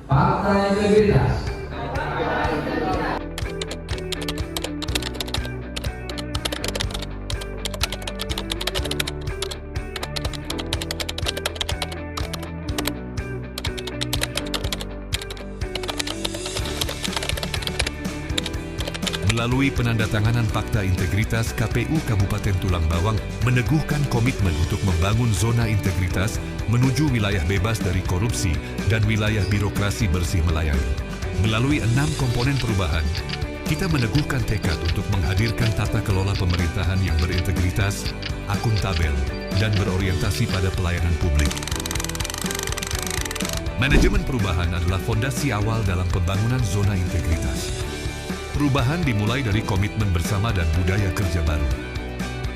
Fakta integritas. Melalui penandatanganan Fakta Integritas, KPU Kabupaten Tulang Bawang meneguhkan komitmen untuk membangun zona integritas menuju wilayah bebas dari korupsi dan wilayah birokrasi bersih melayani. Melalui 6 komponen perubahan, kita meneguhkan tekad untuk menghadirkan tata kelola pemerintahan yang berintegritas, akuntabel, dan berorientasi pada pelayanan publik. Manajemen perubahan adalah fondasi awal dalam pembangunan zona integritas. Perubahan dimulai dari komitmen bersama dan budaya kerja baru.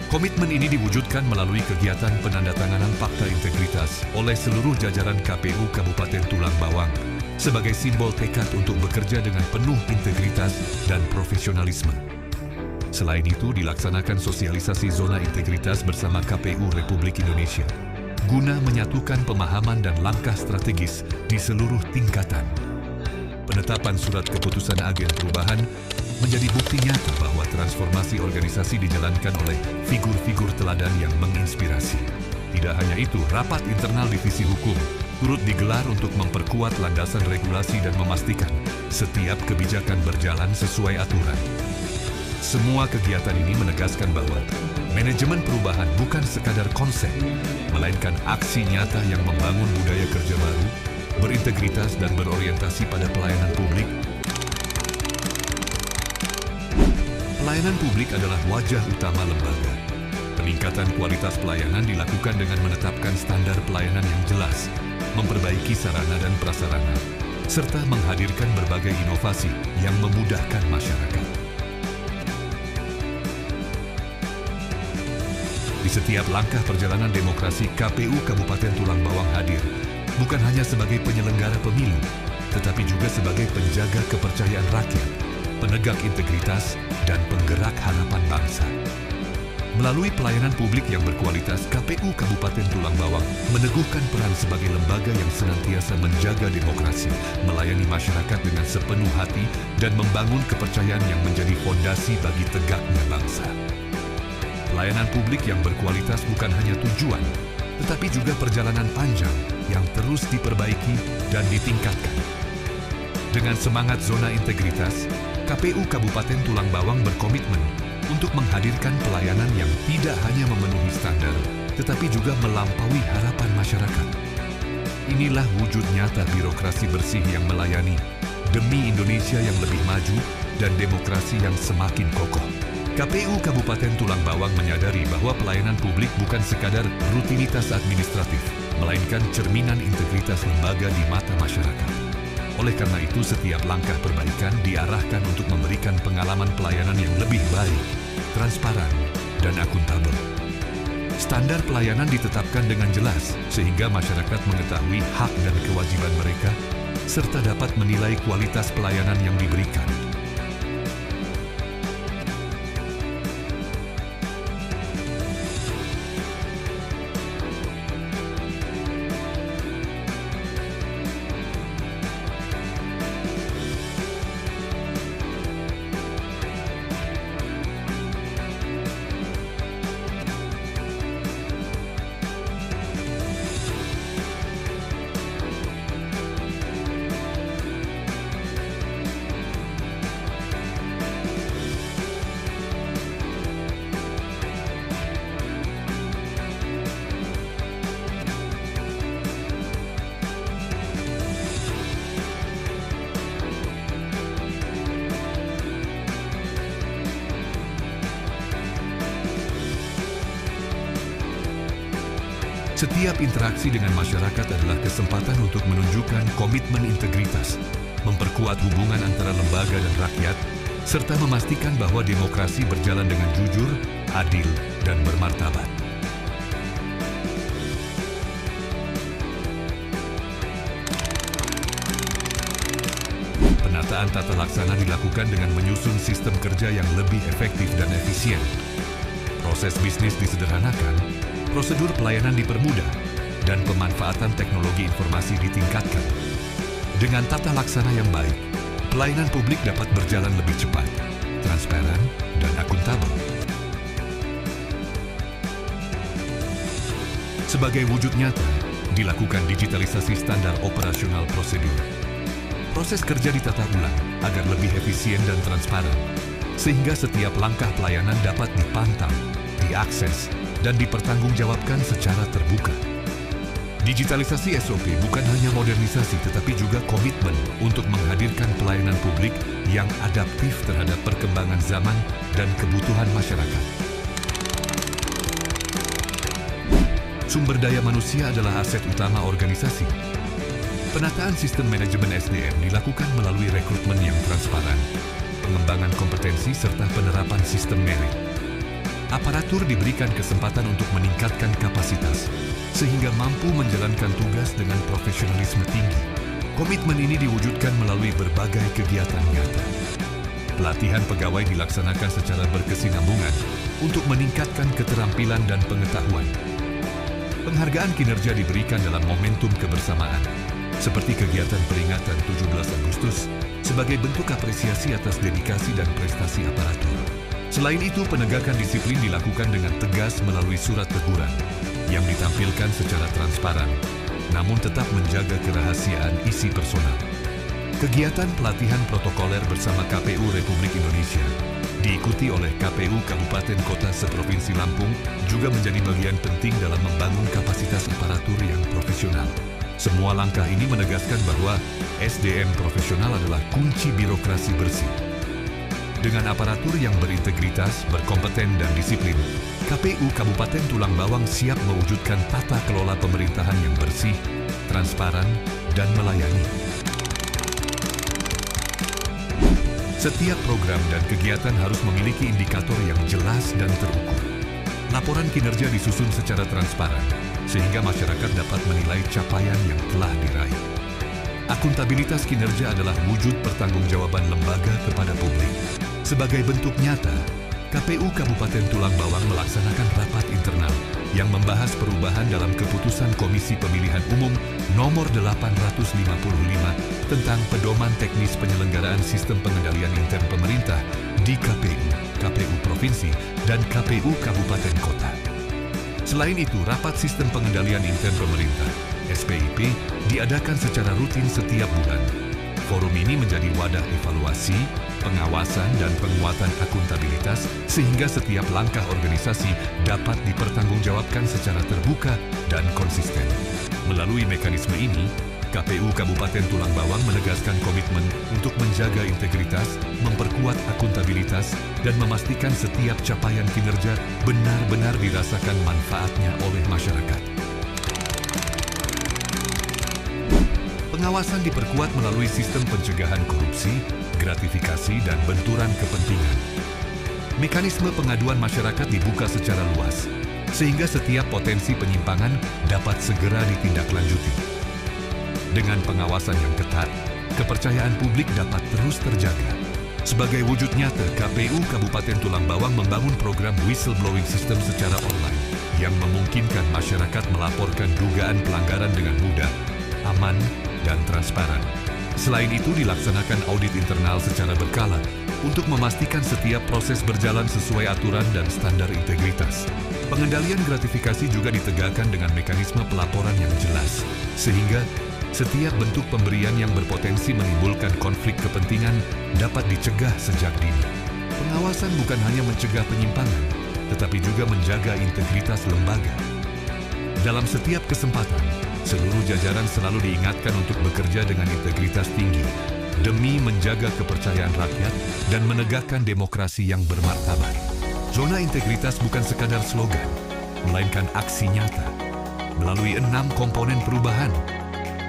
Komitmen ini diwujudkan melalui kegiatan penandatanganan Fakta Integritas oleh seluruh jajaran KPU Kabupaten Tulang Bawang sebagai simbol tekad untuk bekerja dengan penuh integritas dan profesionalisme. Selain itu, dilaksanakan sosialisasi zona integritas bersama KPU Republik Indonesia guna menyatukan pemahaman dan langkah strategis di seluruh tingkatan. Penetapan surat keputusan agen perubahan menjadi bukti nyata bahwa transformasi organisasi dijalankan oleh figur-figur teladan yang menginspirasi. Tidak hanya itu, rapat internal divisi hukum turut digelar untuk memperkuat landasan regulasi dan memastikan setiap kebijakan berjalan sesuai aturan. Semua kegiatan ini menegaskan bahwa manajemen perubahan bukan sekadar konsep, melainkan aksi nyata yang membangun budaya kerja baru, berintegritas dan berorientasi pada pelayanan publik. Pelayanan publik adalah wajah utama lembaga. Peningkatan kualitas pelayanan dilakukan dengan menetapkan standar pelayanan yang jelas, memperbaiki sarana dan prasarana, serta menghadirkan berbagai inovasi yang memudahkan masyarakat. Di setiap langkah perjalanan demokrasi, KPU Kabupaten Tulang Bawang hadir bukan hanya sebagai penyelenggara pemilu, tetapi juga sebagai penjaga kepercayaan rakyat, penegak integritas, dan penggerak harapan bangsa. Melalui pelayanan publik yang berkualitas, KPU Kabupaten Tulang Bawang meneguhkan peran sebagai lembaga yang senantiasa menjaga demokrasi, melayani masyarakat dengan sepenuh hati, dan membangun kepercayaan yang menjadi fondasi bagi tegaknya bangsa. Pelayanan publik yang berkualitas bukan hanya tujuan, tetapi juga perjalanan panjang yang terus diperbaiki dan ditingkatkan. Dengan semangat zona integritas, KPU Kabupaten Tulang Bawang berkomitmen untuk menghadirkan pelayanan yang tidak hanya memenuhi standar, tetapi juga melampaui harapan masyarakat. Inilah wujud nyata birokrasi bersih yang melayani demi Indonesia yang lebih maju dan demokrasi yang semakin kokoh. KPU Kabupaten Tulang Bawang menyadari bahwa pelayanan publik bukan sekadar rutinitas administratif, melainkan cerminan integritas lembaga di mata masyarakat. Oleh karena itu, setiap langkah perbaikan diarahkan untuk memberikan pengalaman pelayanan yang lebih baik, transparan, dan akuntabel. Standar pelayanan ditetapkan dengan jelas, sehingga masyarakat mengetahui hak dan kewajiban mereka, serta dapat menilai kualitas pelayanan yang diberikan. Setiap interaksi dengan masyarakat adalah kesempatan untuk menunjukkan komitmen integritas, memperkuat hubungan antara lembaga dan rakyat, serta memastikan bahwa demokrasi berjalan dengan jujur, adil, dan bermartabat. Penataan tata laksana dilakukan dengan menyusun sistem kerja yang lebih efektif dan efisien. Proses bisnis disederhanakan, prosedur pelayanan dipermudah, dan pemanfaatan teknologi informasi ditingkatkan. Dengan tata laksana yang baik, pelayanan publik dapat berjalan lebih cepat, transparan, dan akuntabel. Sebagai wujud nyata, dilakukan digitalisasi standar operasional prosedur. Proses kerja ditata ulang agar lebih efisien dan transparan, sehingga setiap langkah pelayanan dapat dipantau, diakses, dan dipertanggungjawabkan secara terbuka. Digitalisasi SOP bukan hanya modernisasi tetapi juga komitmen untuk menghadirkan pelayanan publik yang adaptif terhadap perkembangan zaman dan kebutuhan masyarakat. Sumber daya manusia adalah aset utama organisasi. Penataan sistem manajemen SDM dilakukan melalui rekrutmen yang transparan, pengembangan kompetensi serta penerapan sistem merit. Aparatur diberikan kesempatan untuk meningkatkan kapasitas, sehingga mampu menjalankan tugas dengan profesionalisme tinggi. Komitmen ini diwujudkan melalui berbagai kegiatan nyata. Pelatihan pegawai dilaksanakan secara berkesinambungan untuk meningkatkan keterampilan dan pengetahuan. Penghargaan kinerja diberikan dalam momentum kebersamaan, seperti kegiatan peringatan 17 Agustus sebagai bentuk apresiasi atas dedikasi dan prestasi aparatur. Selain itu, penegakan disiplin dilakukan dengan tegas melalui surat teguran yang ditampilkan secara transparan, namun tetap menjaga kerahasiaan isi personal. Kegiatan pelatihan protokoler bersama KPU Republik Indonesia diikuti oleh KPU Kabupaten Kota seprovinsi Lampung juga menjadi bagian penting dalam membangun kapasitas aparatur yang profesional. Semua langkah ini menegaskan bahwa SDM profesional adalah kunci birokrasi bersih. Dengan aparatur yang berintegritas, berkompeten, dan disiplin, KPU Kabupaten Tulang Bawang siap mewujudkan tata kelola pemerintahan yang bersih, transparan, dan melayani. Setiap program dan kegiatan harus memiliki indikator yang jelas dan terukur. Laporan kinerja disusun secara transparan, sehingga masyarakat dapat menilai capaian yang telah diraih. Akuntabilitas kinerja adalah wujud pertanggungjawaban lembaga kepada publik. Sebagai bentuk nyata, KPU Kabupaten Tulang Bawang melaksanakan rapat internal yang membahas perubahan dalam keputusan Komisi Pemilihan Umum nomor 855 tentang pedoman teknis penyelenggaraan sistem pengendalian intern pemerintah di KPU, KPU Provinsi, dan KPU Kabupaten Kota. Selain itu, rapat sistem pengendalian intern pemerintah, SPIP, diadakan secara rutin setiap bulan. Forum ini menjadi wadah evaluasi, pengawasan, dan penguatan akuntabilitas sehingga setiap langkah organisasi dapat dipertanggungjawabkan secara terbuka dan konsisten. Melalui mekanisme ini, KPU Kabupaten Tulang Bawang menegaskan komitmen untuk menjaga integritas, memperkuat akuntabilitas, dan memastikan setiap capaian kinerja benar-benar dirasakan manfaatnya oleh masyarakat. Pengawasan diperkuat melalui sistem pencegahan korupsi, gratifikasi, dan benturan kepentingan. Mekanisme pengaduan masyarakat dibuka secara luas, sehingga setiap potensi penyimpangan dapat segera ditindaklanjuti. Dengan pengawasan yang ketat, kepercayaan publik dapat terus terjaga. Sebagai wujud nyata, KPU Kabupaten Tulang Bawang membangun program whistleblowing system secara online yang memungkinkan masyarakat melaporkan dugaan pelanggaran dengan mudah, aman, dan transparan. Selain itu, dilaksanakan audit internal secara berkala untuk memastikan setiap proses berjalan sesuai aturan dan standar integritas. Pengendalian gratifikasi juga ditegakkan dengan mekanisme pelaporan yang jelas, sehingga setiap bentuk pemberian yang berpotensi menimbulkan konflik kepentingan dapat dicegah sejak dini. Pengawasan bukan hanya mencegah penyimpangan, tetapi juga menjaga integritas lembaga. Dalam setiap kesempatan, seluruh jajaran selalu diingatkan untuk bekerja dengan integritas tinggi demi menjaga kepercayaan rakyat dan menegakkan demokrasi yang bermartabat. Zona integritas bukan sekadar slogan, melainkan aksi nyata. Melalui 6 komponen perubahan,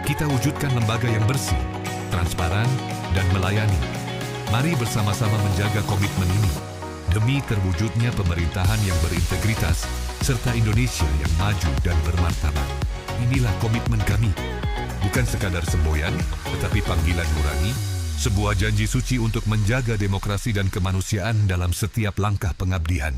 kita wujudkan lembaga yang bersih, transparan, dan melayani. Mari bersama-sama menjaga komitmen ini demi terwujudnya pemerintahan yang berintegritas serta Indonesia yang maju dan bermartabat. Inilah komitmen kami, bukan sekadar semboyan, tetapi panggilan nurani, sebuah janji suci untuk menjaga demokrasi dan kemanusiaan dalam setiap langkah pengabdian.